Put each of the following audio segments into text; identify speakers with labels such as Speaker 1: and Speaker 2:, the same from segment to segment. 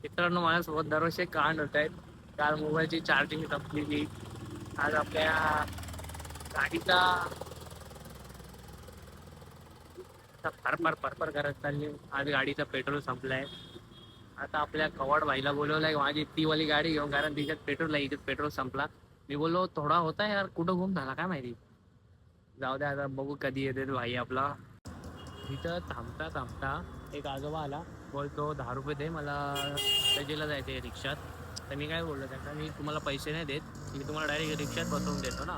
Speaker 1: मित्रांनो, माझ्यासोबत दरवर्षी एक कांड होत आहेत. काल मोबाईलची चार्जिंग संपलेली. आज आपल्या गाडीचा फार फार करत चालली. आज गाडीचा पेट्रोल संपलाय. आता आपल्या कवाड भाईला बोलवलंय माझी ती वाली गाडी घेऊन, कारण तिच्यात पेट्रोल आहे, इथे पेट्रोल संपला. मी बोललो थोडा होता यार, कुठं गुम झाला काय माहिती. जाऊ द्या, आता बघू कधी येते तो भाई आपला. इथं थांबता थांबता एक आजोबा आला. बोलतो 10 रुपये दे, मला कजेला जायचं आहे रिक्षात. तर मी काय बोललो त्यांना, मी तुम्हाला पैसे नाही देत, मी तुम्हाला डायरेक्ट रिक्षात बसवून देतो ना.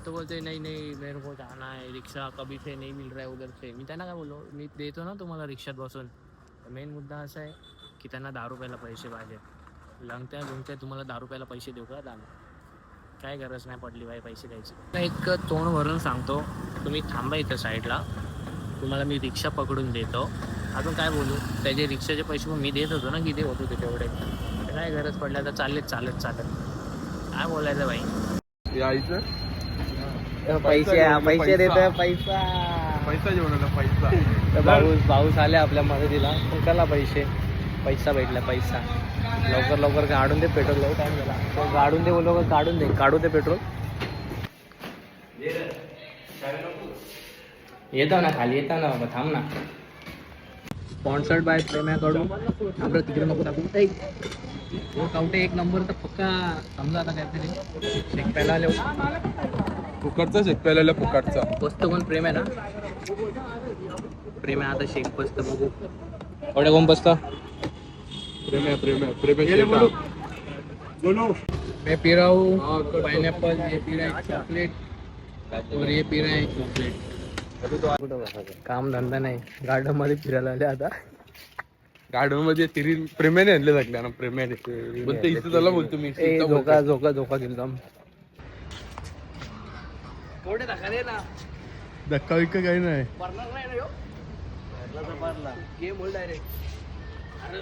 Speaker 1: तो बोलते नहीं नहीं मेरे को जाना है, रिक्षा कभी से नहीं मिल रहा है उधर से. मी त्यांना काय बोललो, मी देतो ना तुम्हाला रिक्षात बसून. मेन मुद्दा असा आहे की त्यांना 10 रुपयाला पैसे पाहिजे. लंगत्या लुंगत्या तुम्हाला 10 रुपयाला पैसे देऊ का दाम? काय गरज नाही पडली बाई पैसे द्यायची. एक तोंड भरून सांगतो, तुम्ही थांबा इथं साईडला, तुम्हाला मी रिक्षा पकडून देतो. अजून काय बोलू, त्याचे रिक्षाचे पैसे पण मी देत होतो ना, किती होत होते तेवढे. काय गरज पडल्या तर चालत काय बोलायचं बाई.
Speaker 2: यायचं
Speaker 1: पैसे देतोय पैसा.
Speaker 2: पैसा जेवणाला पैसा.
Speaker 1: तर पाऊस आले आपल्या मदतीला, त्याला पैसा भेटला पैसा. लवकर काढून दे पेट्रोल. लवकर टाइम झाला, तो काढून दे बोलो, काढू दे पेट्रोल. येतो ना खाली, येतो ना बाबा, थांब ना. स्पॉन्सर्ड बाय प्रेम्याकडून. आपलं तिकडे नको टाकून. काउंटे एक नंबर तर पक्का समजा. आता काहीतरी शेक प्यायला आले.
Speaker 2: फुकटचा शेक प्यायला फुकटचा.
Speaker 1: बसतो कोण? प्रेम आहे ना. प्रेम आहे, आता शेक बसतं बघू. एवढे कोण बसतं?
Speaker 2: प्रेम बोलो.
Speaker 1: मैं पी रहा हूँ पाइनएप्पल, ये पी रहा है चॉकलेट, और ये पी रहा है चॉकलेट. काम धंदा नाही, गार्डन मध्ये फिरायला आले आता.
Speaker 2: गार्डन मध्ये प्रेमाने आणले लागल्या ना. प्रेमाने बोलते इथे त्याला बोलतो मी.
Speaker 1: धोका दिला.
Speaker 2: धक्का विक्का काही नाही.
Speaker 1: Game direct. अरे